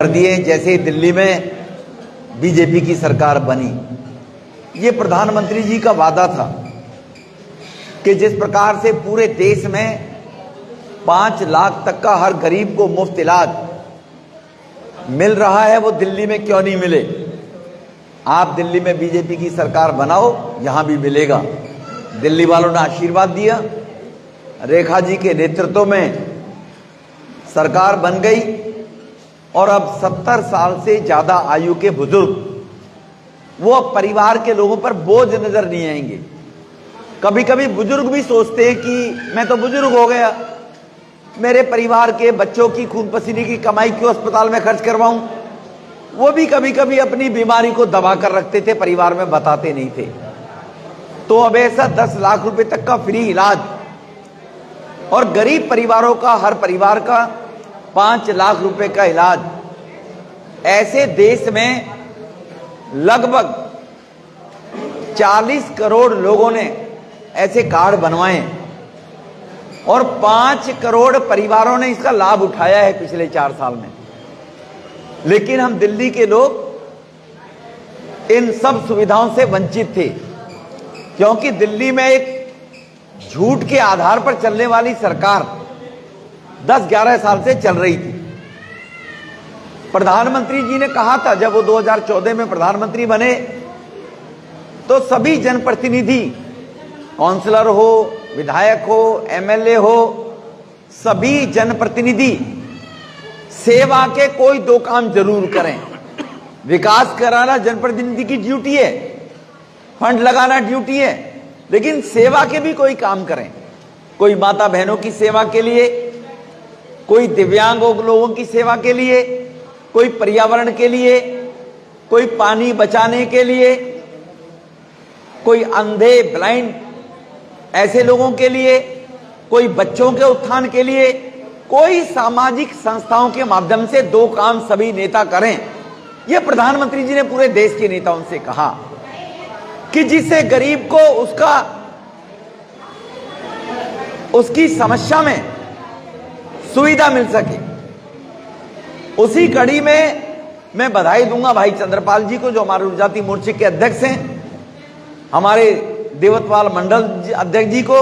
कर दिए जैसे दिल्ली में बीजेपी की सरकार बनी। ये प्रधानमंत्री जी का वादा था कि जिस प्रकार से पूरे देश में 5 लाख तक का हर गरीब को मुफ्त इलाज मिल रहा है, वो दिल्ली में क्यों नहीं मिले। आप दिल्ली में बीजेपी की सरकार बनाओ, यहां भी मिलेगा। दिल्ली वालों ने आशीर्वाद दिया, रेखा जी के नेतृत्व में सरकार बन गई और अब 70 साल से ज्यादा आयु के बुजुर्ग वो अब परिवार के लोगों पर बोझ नजर नहीं आएंगे। कभी कभी बुजुर्ग भी सोचते हैं कि मैं तो बुजुर्ग हो गया, मेरे परिवार के बच्चों की खून पसीने की कमाई क्यों अस्पताल में खर्च करवाऊं। वो भी कभी कभी अपनी बीमारी को दबा कर रखते थे, परिवार में बताते नहीं थे। तो अब ऐसा 10 लाख रुपए तक का फ्री इलाज और गरीब परिवारों का, हर परिवार का 5 लाख रुपए का इलाज, ऐसे देश में लगभग 40 करोड़ लोगों ने ऐसे कार्ड बनवाए और 5 करोड़ परिवारों ने इसका लाभ उठाया है पिछले 4 साल में। लेकिन हम दिल्ली के लोग इन सब सुविधाओं से वंचित थे, क्योंकि दिल्ली में एक झूठ के आधार पर चलने वाली सरकार 10-11 साल से चल रही थी। प्रधानमंत्री जी ने कहा था, जब वो 2014 में प्रधानमंत्री बने, तो सभी जनप्रतिनिधि, काउंसलर हो, विधायक हो, एमएलए हो, सभी जनप्रतिनिधि सेवा के कोई 2 काम जरूर करें। विकास कराना जनप्रतिनिधि की ड्यूटी है, फंड लगाना ड्यूटी है, लेकिन सेवा के भी कोई काम करें। कोई माता बहनों की सेवा के लिए, कोई दिव्यांग लोगों की सेवा के लिए, कोई पर्यावरण के लिए, कोई पानी बचाने के लिए, कोई अंधे ब्लाइंड ऐसे लोगों के लिए, कोई बच्चों के उत्थान के लिए, कोई सामाजिक संस्थाओं के माध्यम से 2 काम सभी नेता करें। यह प्रधानमंत्री जी ने पूरे देश के नेताओं से कहा कि जिससे गरीब को उसकी समस्या में सुविधा मिल सके। उसी कड़ी में मैं बधाई दूंगा भाई चंद्रपाल जी को, जो हमारे जनजाति मोर्चे के अध्यक्ष हैं, हमारे देवतवाल मंडल अध्यक्ष जी को,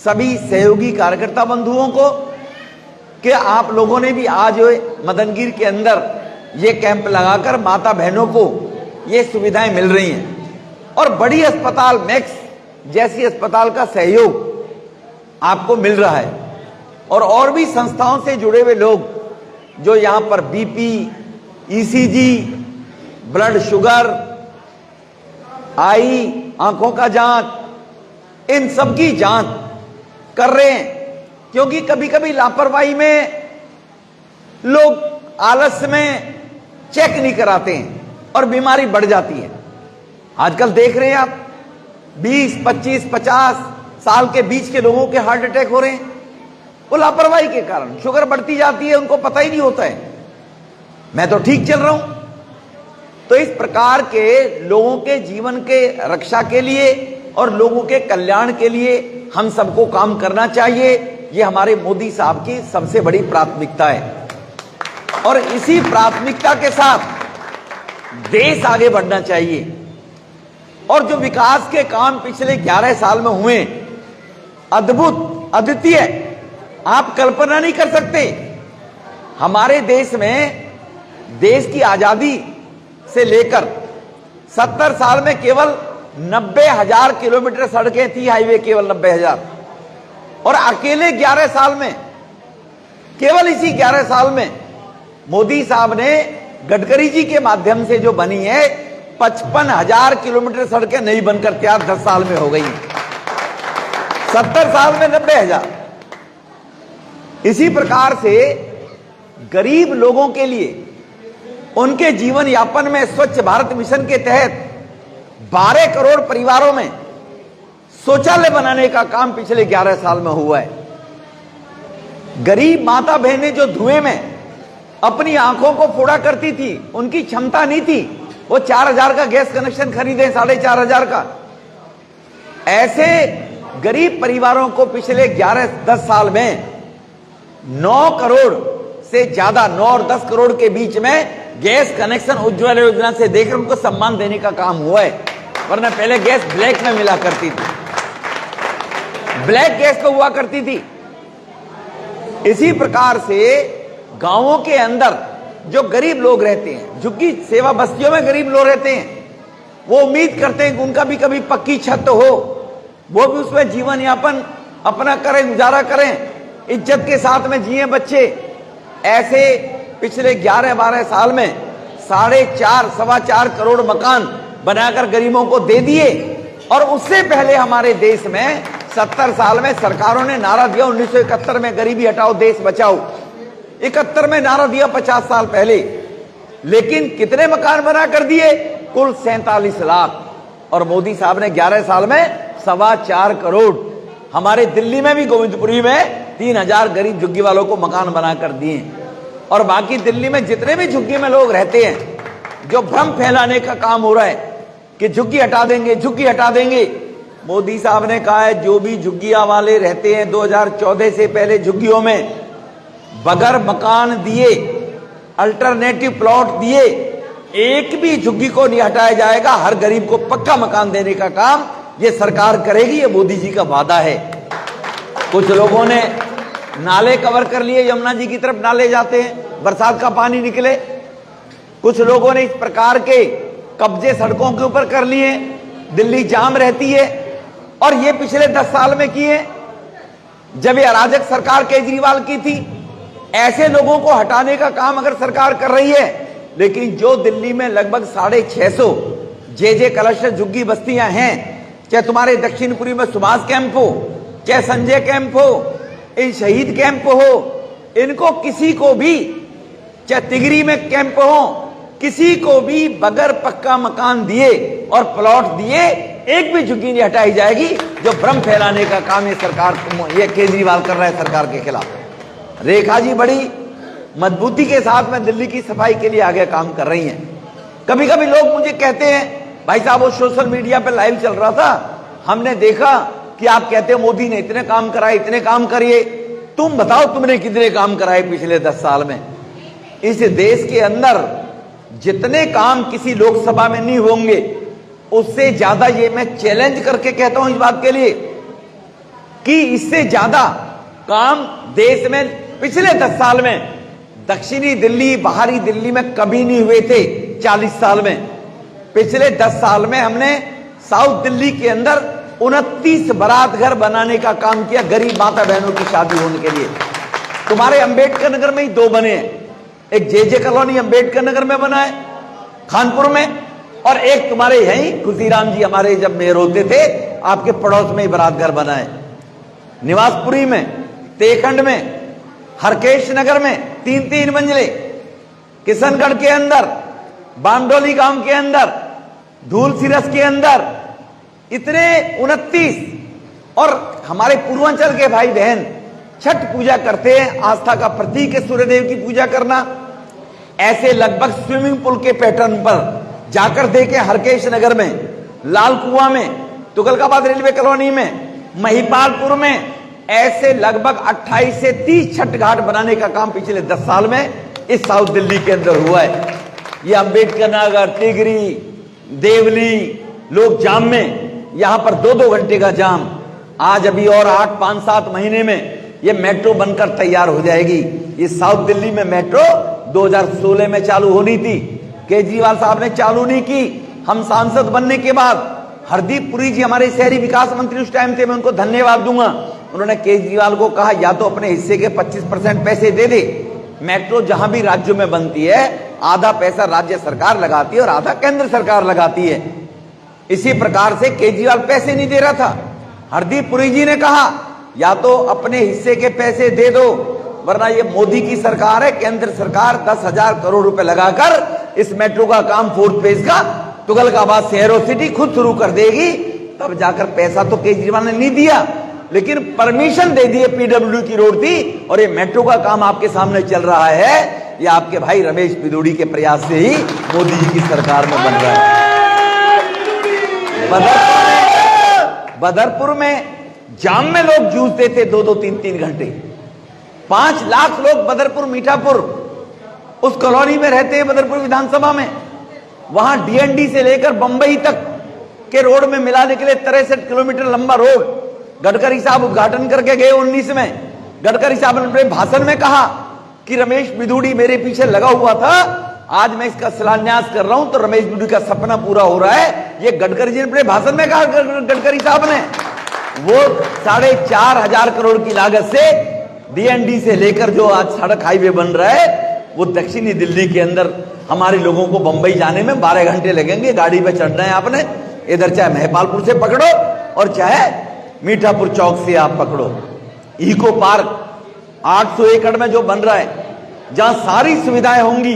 सभी सहयोगी कार्यकर्ता बंधुओं को, कि आप लोगों ने भी आज मदनगिर के अंदर ये कैंप लगाकर माता बहनों को ये सुविधाएं मिल रही हैं। और बड़ी अस्पताल मैक्स जैसी अस्पताल का सहयोग आपको मिल रहा है। और भी संस्थाओं से जुड़े हुए लोग जो यहां पर बीपी, ईसीजी, ब्लड शुगर, आई, आंखों का जांच, इन सब की जांच कर रहे हैं। क्योंकि कभी कभी लापरवाही में लोग आलस्य में चेक नहीं कराते हैं और बीमारी बढ़ जाती है। आजकल देख रहे हैं आप 20, 25, 50 साल के बीच के लोगों के हार्ट अटैक हो रहे हैं, वो लापरवाही के कारण। शुगर बढ़ती जाती है, उनको पता ही नहीं होता है, मैं तो ठीक चल रहा हूं। तो इस प्रकार के लोगों के जीवन के रक्षा के लिए और लोगों के कल्याण के लिए हम सबको काम करना चाहिए। ये हमारे मोदी साहब की सबसे बड़ी प्राथमिकता है और इसी प्राथमिकता के साथ देश आगे बढ़ना चाहिए। और जो विकास के काम पिछले 11 साल में हुए, अद्भुत, अद्वितीय, आप कल्पना नहीं कर सकते। हमारे देश में देश की आजादी से लेकर 70 साल में केवल 90,000 किलोमीटर सड़कें थी, हाईवे केवल 90,000। और अकेले 11 साल में, केवल इसी 11 साल में मोदी साहब ने गडकरी जी के माध्यम से जो बनी है 55,000 किलोमीटर सड़कें नहीं बनकर तैयार 10 साल में हो गई। 70 साल में 90,000। इसी प्रकार से गरीब लोगों के लिए उनके जीवन यापन में स्वच्छ भारत मिशन के तहत 12 करोड़ परिवारों में शौचालय बनाने का काम पिछले 11 साल में हुआ है। गरीब माता बहनें जो धुएं में अपनी आंखों को फोड़ा करती थी, उनकी क्षमता नहीं थी वो 4,000 का गैस कनेक्शन खरीदे, 4,500 का। ऐसे गरीब परिवारों को पिछले 10 साल में 9 करोड़ से ज्यादा 9 और 10 करोड़ के बीच में गैस कनेक्शन उज्ज्वला योजना से देकर उनको सम्मान देने का काम हुआ है। वरना पहले गैस ब्लैक में मिला करती थी, ब्लैक गैस तो हुआ करती थी। इसी प्रकार से गांवों के अंदर जो गरीब लोग रहते हैं, झुग्गी सेवा बस्तियों में गरीब लोग रहते हैं, वो उम्मीद करते हैं कि उनका भी कभी पक्की छत हो, वो भी उसमें जीवन यापन अपना करें, गुजारा करें, इज्जत के साथ में जिए बच्चे। ऐसे पिछले 11-12 साल में 4.5-4.25 करोड़ मकान बनाकर गरीबों को दे दिए। और उससे पहले हमारे देश में 70 साल में सरकारों ने नारा दिया 1971 में गरीबी हटाओ देश बचाओ, 71 में नारा दिया 50 साल पहले। लेकिन कितने मकान बना कर दिए? कुल 47 लाख। और मोदी साहब ने 11 साल में 4.25 करोड़। हमारे दिल्ली में भी गोविंदपुरी में 3000 गरीब झुग्गी वालों को मकान बना कर दिए। और बाकी दिल्ली में जितने भी झुग्गी में लोग रहते हैं, जो भ्रम फैलाने का काम हो रहा है कि झुग्गी हटा देंगे, झुग्गी हटा देंगे, मोदी साहब ने कहा है जो भी झुग्गियां वाले रहते हैं 2014 से पहले झुग्गियों में बगैर मकान दिए, अल्टरनेटिव प्लॉट दिए, एक भी झुग्गी को नहीं हटाया जाएगा। हर गरीब को पक्का मकान देने का काम ये सरकार करेगी, ये मोदी जी का वादा है। कुछ लोगों ने नाले कवर कर लिए, यमुना जी की तरफ नाले जाते हैं, बरसात का पानी निकले। कुछ लोगों ने इस प्रकार के कब्जे सड़कों के ऊपर कर लिए, दिल्ली जाम रहती है। और ये पिछले 10 साल में किए जब ये अराजक सरकार केजरीवाल की थी। ऐसे लोगों को हटाने का काम अगर सरकार कर रही है, लेकिन जो दिल्ली में लगभग 650 जे क्लस्टर झुग्गी बस्तियां हैं, चाहे तुम्हारे दक्षिणपुरी में सुभाष कैंप हो, चाहे संजय कैंप हो, इन शहीद कैंप हो, इनको किसी को भी, चाहे तिगरी में कैंप हो, किसी को भी बगैर पक्का मकान दिए और प्लॉट दिए एक भी झुग्गी नहीं हटाई जाएगी। जो भ्रम फैलाने का काम ये सरकार, ये केजरीवाल कर रहा है सरकार के खिलाफ। रेखा जी बड़ी मजबूती के साथ में दिल्ली की सफाई के लिए आगे काम कर रही हैं। कभी कभी लोग मुझे कहते हैं, भाई साहब वो सोशल मीडिया पे लाइव चल रहा था, हमने देखा कि आप कहते हैं मोदी ने इतने काम कराए, इतने काम करिए। तुम बताओ तुमने कितने काम कराए पिछले 10 साल में? इस देश के अंदर जितने काम किसी लोकसभा में नहीं होंगे, उससे ज्यादा, ये मैं चैलेंज करके कहता हूं इस बात के लिए, कि इससे ज्यादा काम देश में पिछले 10 साल में दक्षिणी दिल्ली, बाहरी दिल्ली में कभी नहीं हुए थे। 40 साल में, पिछले 10 साल में हमने साउथ दिल्ली के अंदर 29 बारात घर बनाने का काम किया गरीब माता बहनों की शादी होने के लिए। तुम्हारे अंबेडकर नगर में ही 2 बने हैं, एक जे कॉलोनी अंबेडकर नगर में बना है खानपुर में, और एक तुम्हारे यहीं खुशीराम जी हमारे जब मेयर होते थे आपके पड़ोस में ही बारात घर बना है। निवासपुरी में, तेखंड में, हरकेश नगर में 3-3 मंजिले, किशनगढ़ के अंदर, बांडोली गांव के अंदर, धूलसिरस के अंदर, इतने 29। और हमारे पूर्वांचल के भाई बहन छठ पूजा करते हैं, आस्था का प्रतीक है सूर्यदेव की पूजा करना। ऐसे लगभग स्विमिंग पूल के पैटर्न पर जाकर देखें, हरकेश नगर में, लाल कुआं में, तुगलकाबाद रेलवे कॉलोनी में, महिपालपुर में, ऐसे लगभग 28 से 30 छठ घाट बनाने का काम पिछले 10 साल में इस साउथ दिल्ली के अंदर हुआ है। ये अंबेडकर नगर, तिगरी, देवली, लोग जाम में, यहां पर 2-2 घंटे का जाम। आज अभी और 8-5-7 महीने में ये मेट्रो बनकर तैयार हो जाएगी। ये साउथ दिल्ली में मेट्रो 2016 में चालू होनी थी, केजरीवाल साहब ने चालू नहीं की। हम सांसद बनने के बाद, हरदीप पुरी जी हमारे शहरी विकास मंत्री उस टाइम थे, मैं उनको धन्यवाद दूंगा, उन्होंने केजरीवाल को कहा या तो अपने हिस्से के 25% पैसे दे दे। मेट्रो जहां भी राज्यों में बनती है, आधा पैसा राज्य सरकार लगाती है और आधा केंद्र सरकार लगाती है। इसी प्रकार से केजरीवाल पैसे नहीं दे रहा था, हरदीप पुरी जी ने कहा या तो अपने हिस्से के पैसे दे दो, वरना ये मोदी की सरकार है, केंद्र सरकार 10,000 करोड़ रुपए लगाकर इस मेट्रो का काम 4th फेज का तुगलकाबाद शहरों सिटी खुद शुरू कर देगी। तब जाकर पैसा तो केजरीवाल ने नहीं दिया, लेकिन परमिशन दे दी। पीडब्ल्यू की रोड थी और ये मेट्रो का काम आपके सामने चल रहा है, ये आपके भाई रमेश पिदोड़ी के प्रयास से ही मोदी जी की सरकार में बन रहा है। बदरपुर में जाम में लोग जूझते थे 2-2, 3-3 घंटे। 5 लाख लोग बदरपुर मीठापुर उस कॉलोनी में रहते हैं, बदरपुर विधानसभा में। वहां डीएनडी से लेकर बंबई तक के रोड में मिलाने के लिए 63 किलोमीटर लंबा रोड गडकरी साहब उद्घाटन करके गए 19 में। गडकरी साहब ने अपने भाषण में कहा कि रमेश बिधूड़ी मेरे पीछे लगा हुआ था, आज मैं इसका शिलान्यास कर रहा हूं तो रमेश बिधूड़ी का सपना पूरा हो रहा है। ये गडकरी जी ने अपने भाषण में कहा, गडकरी साहब ने। वो 4,500 करोड़ की लागत से डीएनडी से लेकर जो आज सड़क हाईवे बन रहा है, वो दक्षिणी दिल्ली के अंदर हमारे लोगों को बंबई जाने में 12 घंटे लगेंगे। गाड़ी पे चढ़ना है आपने, इधर चाहे महपालपुर से पकड़ो और चाहे मीठापुर चौक से आप पकड़ो। इको पार्क 800 एकड़ में जो बन रहा है, जहां सारी सुविधाएं होंगी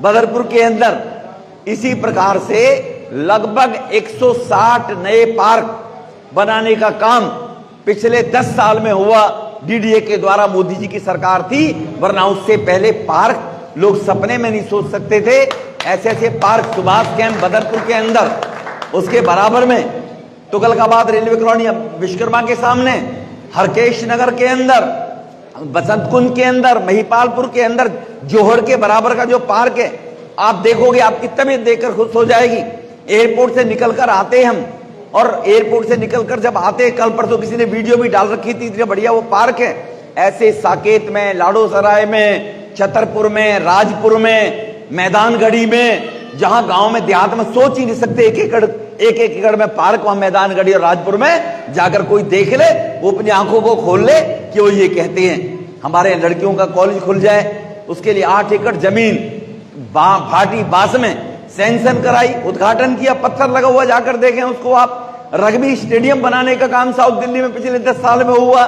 बदरपुर के अंदर। इसी प्रकार से लगभग 160 नए पार्क बनाने का काम पिछले 10 साल में हुआ। डीडीए के द्वारा, मोदी जी की सरकार थी, वरना उससे पहले पार्क लोग सपने में नहीं सोच सकते थे। ऐसे ऐसे पार्क सुभाष कैंप बदरपुर के अंदर, उसके बराबर में तुगलकाबाद रेलवे कॉलोनी, विश्वकर्मा के सामने, हरकेश नगर के अंदर, बसंत कुंज के अंदर, महिपालपुर के अंदर, जोहड़ के बराबर का जो पार्क है, आप देखोगे आपकी तबीयत देखकर खुश हो जाएगी। एयरपोर्ट से निकलकर आते हम, और एयरपोर्ट से निकलकर जब आते, कल परसों किसी ने वीडियो भी डाल रखी थी, इतनी बढ़िया वो पार्क है। ऐसे साकेत में, लाडोसराय में, छतरपुर में, राजपुर में, मैदानगढ़ी में, जहां गांव में देहात में सोच ही नहीं सकते एक एकड़ में पार्क, वहां मैदानगढ़ी और राजपुर में जाकर कोई देख ले, वो अपनी आंखों को खोल ले कि वो ये कहते हैं हमारे लड़कियों का कॉलेज खुल जाए। उसके लिए 8 एकड़ जमीन भाटी बास में सैंक्शन कराई, उद्घाटन किया, पत्थर लगा हुआ, जाकर देखें उसको आप। रग्बी स्टेडियम बनाने का काम साउथ दिल्ली में पिछले 10 साल में हुआ।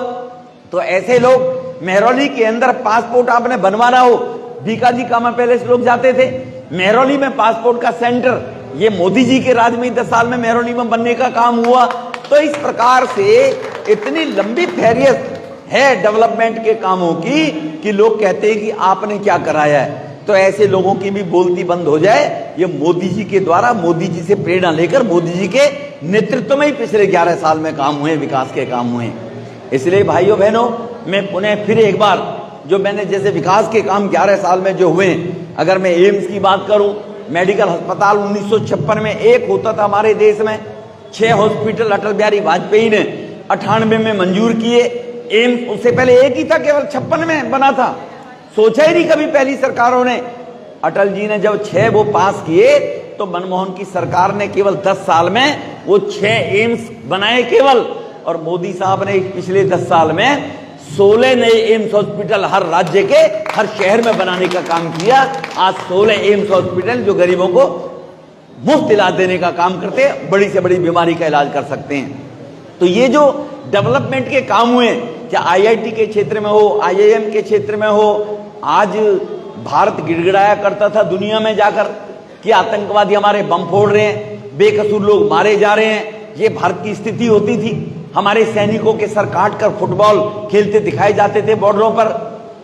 तो ऐसे लोग, मेहरौली के अंदर पासपोर्ट आपने बनवाना हो, बीकाजी कामा पैलेस लोग जाते थे। मेहरौली में पासपोर्ट का सेंटर, ये मोदी जी के राज में 10 साल में मेहरौली में बनने का काम हुआ। तो इस प्रकार से इतनी लंबी फेरियत है डेवलपमेंट के कामों की कि लोग कहते हैं कि आपने क्या कराया है। तो ऐसे लोगों की भी बोलती बंद हो जाए। ये मोदी जी के द्वारा, मोदी जी से प्रेरणा लेकर, मोदी जी के नेतृत्व में ही पिछले 11 साल में काम हुए, विकास के काम हुए। इसलिए भाइयों बहनों, मैं पुनः फिर एक बार, जो मैंने जैसे विकास के काम 11 साल में जो हुए, अगर मैं एम्स की बात करूं, मेडिकल अस्पताल 1956 में एक होता था हमारे देश में। 6 हॉस्पिटल अटल बिहारी वाजपेयी ने 98 में मंजूर किए। एम्स उससे पहले एक ही था, केवल 56 में बना था। सोचा ही नहीं कभी पहली सरकारों ने। अटल जी ने जब 6 वो पास किए, तो मनमोहन की सरकार ने केवल 10 साल में वो 6 एम्स बनाए केवल। और मोदी साहब ने पिछले 10 साल में 16 नए एम्स हॉस्पिटल हर राज्य के हर शहर में बनाने का काम किया। आज 16 एम्स हॉस्पिटल जो गरीबों को मुफ्त इलाज देने का काम करते हैं, बड़ी से बड़ी बीमारी का इलाज कर सकते हैं। तो ये जो डेवलपमेंट के काम हुए, क्या आईआईटी के क्षेत्र में हो, आईआईएम के क्षेत्र में हो, आज भारत गिड़गिड़ाया करता था दुनिया में जाकर कि आतंकवादी हमारे बम फोड़ रहे हैं, बेकसूर लोग मारे जा रहे हैं। ये भारत की स्थिति होती थी। हमारे सैनिकों के सर काटकर फुटबॉल खेलते दिखाए जाते थे बॉर्डरों पर।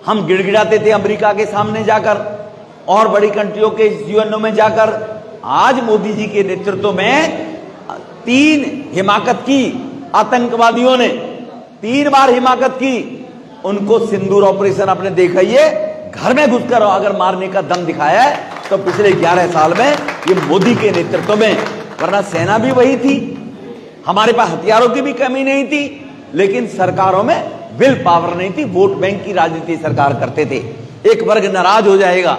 हम गिड़गिड़ाते थे अमेरिका के सामने जाकर और बड़ी कंट्रियों के यूएनओ में जाकर। आज मोदी जी के नेतृत्व में 3 हिमाकत की आतंकवादियों ने, 3 बार हिमाकत की। उनको सिंदूर ऑपरेशन आपने देखा, ये घर में घुसकर अगर मारने का दम दिखाया है तो पिछले 11 साल में ये मोदी के नेतृत्व में। वरना सेना भी वही थी, हमारे पास हथियारों की भी कमी नहीं थी, लेकिन सरकारों में विल पावर नहीं थी। वोट बैंक की राजनीति सरकार करते थे। एक वर्ग नाराज हो जाएगा,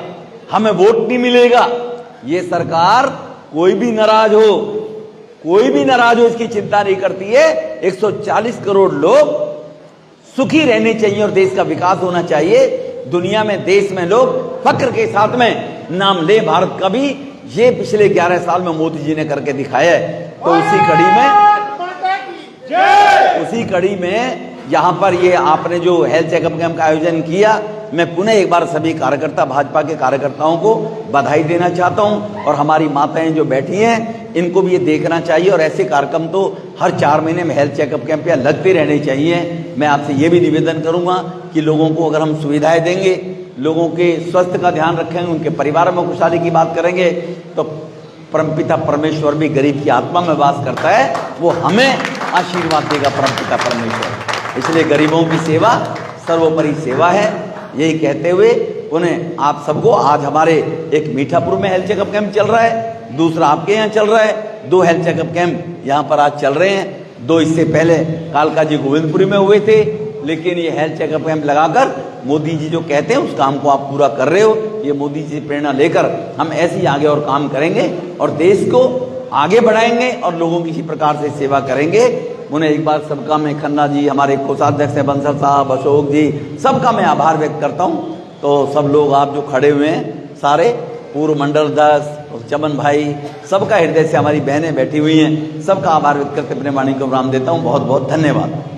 हमें वोट नहीं मिलेगा। ये सरकार कोई भी नाराज हो, कोई भी नाराज हो, इसकी चिंता नहीं करती है। 140 करोड़ लोग सुखी रहने चाहिए और देश का विकास होना चाहिए। दुनिया में, देश में लोग फक्र के साथ में नाम ले भारत का भी। ये पिछले 11 साल में मोदी जी ने करके दिखाया है। तो उसी कड़ी में यहाँ पर ये आपने जो हेल्थ चेकअप कैंप का आयोजन किया, मैं पुनः एक बार सभी कार्यकर्ता, भाजपा के कार्यकर्ताओं को बधाई देना चाहता हूँ। और हमारी माताएं जो बैठी हैं, इनको भी ये देखना चाहिए। और ऐसे कार्यक्रम तो हर 4 महीने में हेल्थ चेकअप कैंप या लगते रहने चाहिए। मैं आपसे ये भी निवेदन करूँगा कि लोगों को अगर हम सुविधाएं देंगे, लोगों के स्वास्थ्य का ध्यान रखेंगे, उनके परिवार में खुशहाली की बात करेंगे, तो परमपिता परमेश्वर भी गरीब की आत्मा में वास करता है। वो हमें आशीर्वाद देगा परमपिता परमेश्वर। इसलिए गरीबों की सेवा सर्वोपरि सेवा है। यही कहते हुए उन्हें आप सबको, आज हमारे एक मीठापुर में हेल्थ चेकअप कैंप चल रहा है, दूसरा आपके यहाँ चल रहा है, 2 हेल्थ चेकअप कैंप यहाँ पर आज चल रहे हैं। 2 इससे पहले कालका जी गोविंदपुरी में हुए थे, लेकिन ये हेल्थ चेकअप कैंप लगाकर मोदी जी जो कहते हैं उस काम को आप पूरा कर रहे हो। ये मोदी जी से प्रेरणा लेकर हम ऐसे ही आगे और काम करेंगे और देश को आगे बढ़ाएंगे और लोगों की इसी प्रकार से सेवा करेंगे। उन्हें एक बार सबका मैं, खन्ना जी हमारे कोषाध्यक्ष हैं, बंसल साहब, अशोक जी, सबका मैं आभार व्यक्त करता हूँ। तो सब लोग आप जो खड़े हुए हैं सारे, पूर्व मंडल अध्यक्ष चमन भाई, सबका हृदय से, हमारी बहनें बैठी हुई हैं, सबका आभार व्यक्त करके अपने वाणी को विराम देता हूँ। बहुत बहुत धन्यवाद।